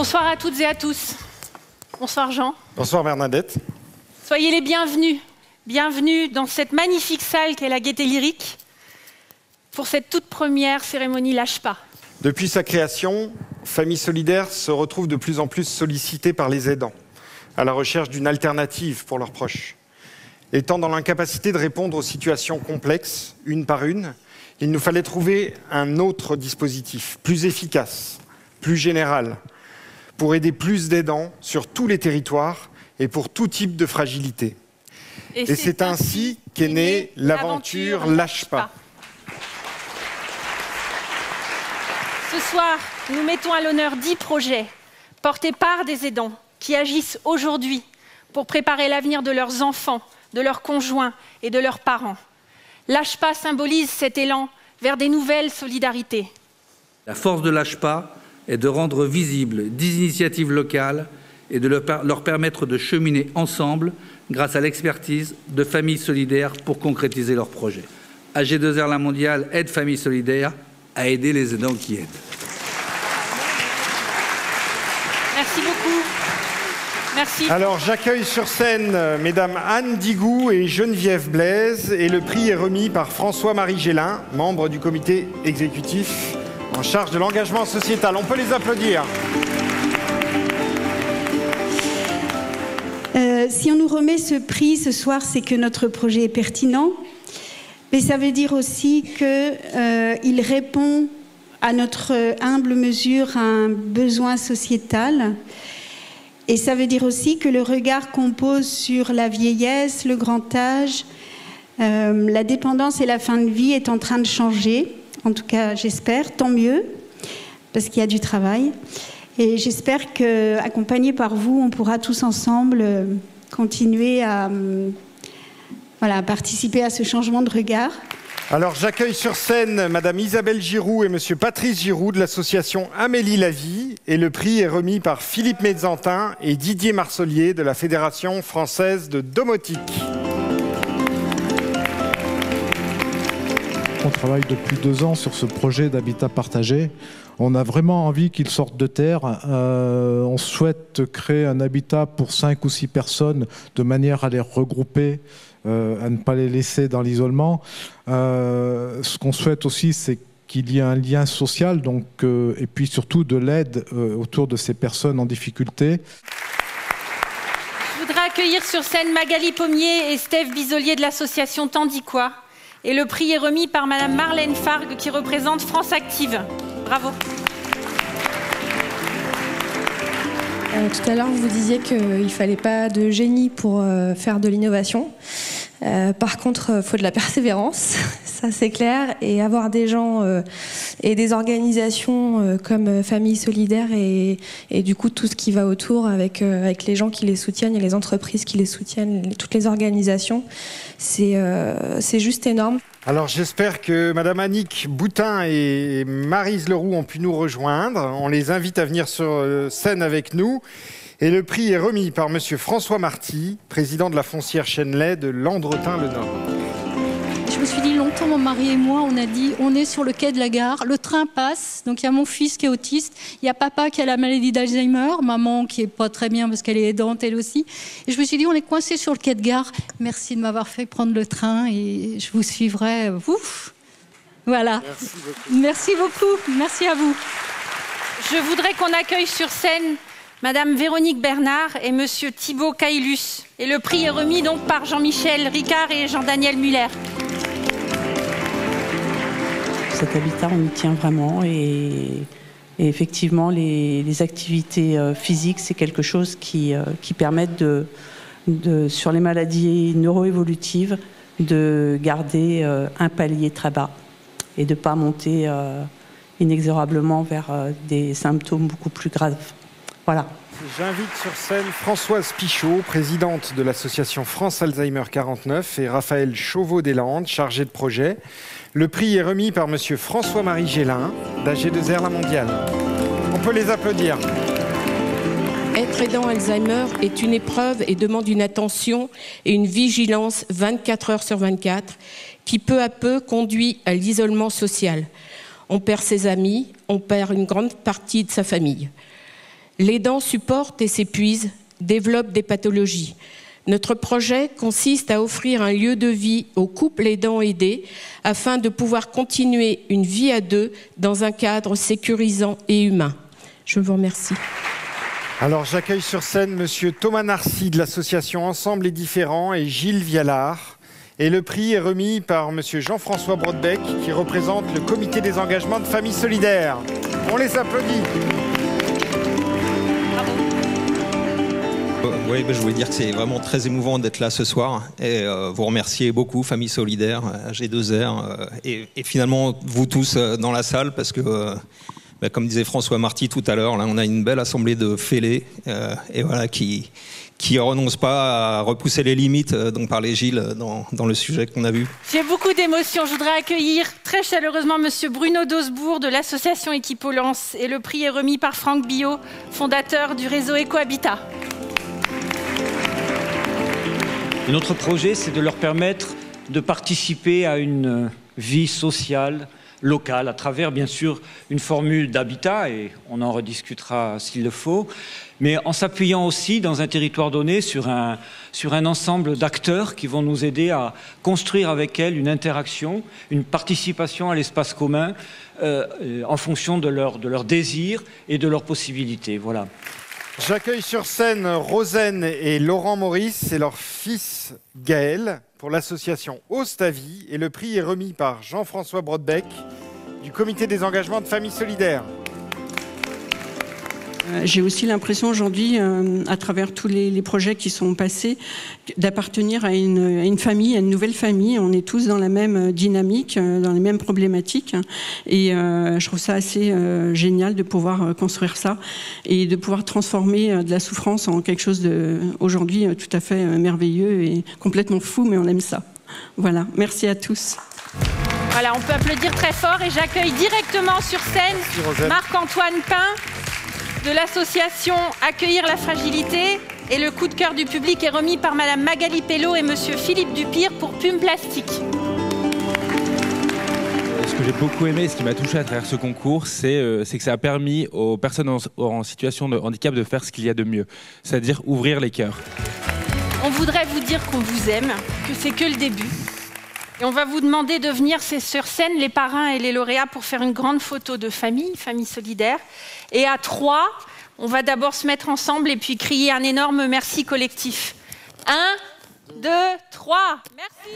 Bonsoir à toutes et à tous. Bonsoir Jean. Bonsoir Bernadette. Soyez les bienvenus. Bienvenue dans cette magnifique salle qu'est la Gaîté Lyrique pour cette toute première cérémonie Lâche Pas. Depuis sa création, Famille Solidaire se retrouve de plus en plus sollicitée par les aidants, à la recherche d'une alternative pour leurs proches. Étant dans l'incapacité de répondre aux situations complexes, une par une, il nous fallait trouver un autre dispositif, plus efficace, plus général, pour aider plus d'aidants sur tous les territoires et pour tout type de fragilité. Et c'est ainsi qu'est née l'aventure Lâche Pas. Ce soir, nous mettons à l'honneur 10 projets portés par des aidants qui agissent aujourd'hui pour préparer l'avenir de leurs enfants, de leurs conjoints et de leurs parents. Lâche Pas symbolise cet élan vers des nouvelles solidarités. La force de Lâche Pas est de rendre visibles 10 initiatives locales et de leur permettre de cheminer ensemble grâce à l'expertise de Familles Solidaires pour concrétiser leurs projets. AG2R La Mondiale aide Familles Solidaires à aider les aidants qui aident. Merci beaucoup. Merci. Alors j'accueille sur scène mesdames Anne Digou et Geneviève Blaise et le prix est remis par François-Marie Gélin, membre du comité exécutif en charge de l'engagement sociétal. On peut les applaudir. Si on nous remet ce prix ce soir, c'est que notre projet est pertinent, mais ça veut dire aussi qu'il répond à notre humble mesure à un besoin sociétal. Et ça veut dire aussi que le regard qu'on pose sur la vieillesse, le grand âge, la dépendance et la fin de vie est en train de changer. En tout cas, j'espère, tant mieux, parce qu'il y a du travail. Et j'espère qu'accompagnés par vous, on pourra tous ensemble continuer à participer à ce changement de regard. Alors j'accueille sur scène madame Isabelle Giroux et monsieur Patrice Giroux de l'association Amélie la Vie. Et le prix est remis par Philippe Mézantin et Didier Marcelier de la Fédération française de domotique. On travaille depuis 2 ans sur ce projet d'habitat partagé. On a vraiment envie qu'il sorte de terre. On souhaite créer un habitat pour 5 ou 6 personnes de manière à les regrouper, à ne pas les laisser dans l'isolement. Ce qu'on souhaite aussi, c'est qu'il y ait un lien social, et puis surtout de l'aide autour de ces personnes en difficulté. Je voudrais accueillir sur scène Magali Pommier et Steph Bisolier de l'association Tandiquois. Et le prix est remis par madame Marlène Fargue qui représente France Active. Bravo. Tout à l'heure, vous disiez qu'il ne fallait pas de génie pour faire de l'innovation. Par contre, il faut de la persévérance, ça c'est clair, et avoir des gens et des organisations comme Famille Solidaire et du coup tout ce qui va autour avec les gens qui les soutiennent et les entreprises qui les soutiennent, toutes les organisations, c'est juste énorme. Alors j'espère que madame Annick Boutin et Maryse Leroux ont pu nous rejoindre. On les invite à venir sur scène avec nous. Et le prix est remis par monsieur François Marty, président de la foncière Chenelay de Landretin-le-Nord. Je me suis dit longtemps, mon mari et moi, on a dit, on est sur le quai de la gare, le train passe, donc il y a mon fils qui est autiste, il y a papa qui a la maladie d'Alzheimer, maman qui est pas très bien parce qu'elle est aidante elle aussi. Et je me suis dit, on est coincé sur le quai de gare, merci de m'avoir fait prendre le train et je vous suivrai. Ouf. Voilà. Merci beaucoup, merci à vous. Je voudrais qu'on accueille sur scène madame Véronique Bernard et monsieur Thibaut Caylus. Et le prix est remis donc par Jean-Michel Ricard et Jean-Daniel Muller. Cet habitat, on y tient vraiment et effectivement, les activités physiques, c'est quelque chose qui permettent sur les maladies neuroévolutives de garder un palier très bas et de ne pas monter inexorablement vers des symptômes beaucoup plus graves. Voilà. J'invite sur scène Françoise Pichot, présidente de l'association France Alzheimer 49 et Raphaël Chauveau-Deslandes, chargé de projet. Le prix est remis par monsieur François-Marie Gélin d'AG2R La Mondiale. On peut les applaudir. Être aidant Alzheimer est une épreuve et demande une attention et une vigilance 24 heures sur 24 qui peu à peu conduit à l'isolement social. On perd ses amis, on perd une grande partie de sa famille. L'aidant supporte et s'épuise, développe des pathologies. Notre projet consiste à offrir un lieu de vie aux couples aidants aidés afin de pouvoir continuer une vie à deux dans un cadre sécurisant et humain. Je vous remercie. Alors j'accueille sur scène Monsieur Thomas Narcy de l'association Ensemble et Différents et Gilles Vialard. Et le prix est remis par Monsieur Jean-François Brodbeck qui représente le comité des engagements de Familles Solidaires. On les applaudit. Oui, je voulais dire que c'est vraiment très émouvant d'être là ce soir et vous remercier beaucoup, Famille Solidaire, G2R et finalement vous tous dans la salle parce que, comme disait François Marty tout à l'heure, là on a une belle assemblée de fêlés et voilà, qui renoncent pas à repousser les limites dont parlait Gilles dans le sujet qu'on a vu. J'ai beaucoup d'émotions. Je voudrais accueillir très chaleureusement Monsieur Bruno Dosbourg de l'association Équipolance et le prix est remis par Franck Billot, fondateur du réseau Ecohabitat. Et notre projet, c'est de leur permettre de participer à une vie sociale, locale, à travers, bien sûr, une formule d'habitat, et on en rediscutera s'il le faut, mais en s'appuyant aussi, dans un territoire donné, sur un ensemble d'acteurs qui vont nous aider à construire avec elles une interaction, une participation à l'espace commun, en fonction de leurs désirs et de leurs possibilités. Voilà. J'accueille sur scène Rosen et Laurent Maurice et leur fils Gaël pour l'association Ostavie et le prix est remis par Jean-François Brodbeck du comité des engagements de Familles Solidaires. J'ai aussi l'impression aujourd'hui, à travers tous les projets qui sont passés, d'appartenir à une famille, à une nouvelle famille. On est tous dans la même dynamique, dans les mêmes problématiques. Et je trouve ça assez génial de pouvoir construire ça et de pouvoir transformer de la souffrance en quelque chose aujourd'hui tout à fait merveilleux et complètement fou, mais on aime ça. Voilà, merci à tous. Voilà, on peut applaudir très fort et j'accueille directement sur scène Marc-Antoine Pain de l'association Accueillir la fragilité et le coup de cœur du public est remis par Madame Magali Pello et Monsieur Philippe Dupire pour Pume Plastique. Ce que j'ai beaucoup aimé et ce qui m'a touché à travers ce concours, c'est que ça a permis aux personnes en situation de handicap de faire ce qu'il y a de mieux, c'est-à-dire ouvrir les cœurs. On voudrait vous dire qu'on vous aime, que c'est que le début. Et on va vous demander de venir sur scène, les parrains et les lauréats, pour faire une grande photo de famille, famille solidaire. Et à 3, on va d'abord se mettre ensemble et puis crier un énorme merci collectif. 1, 2, 3. Merci.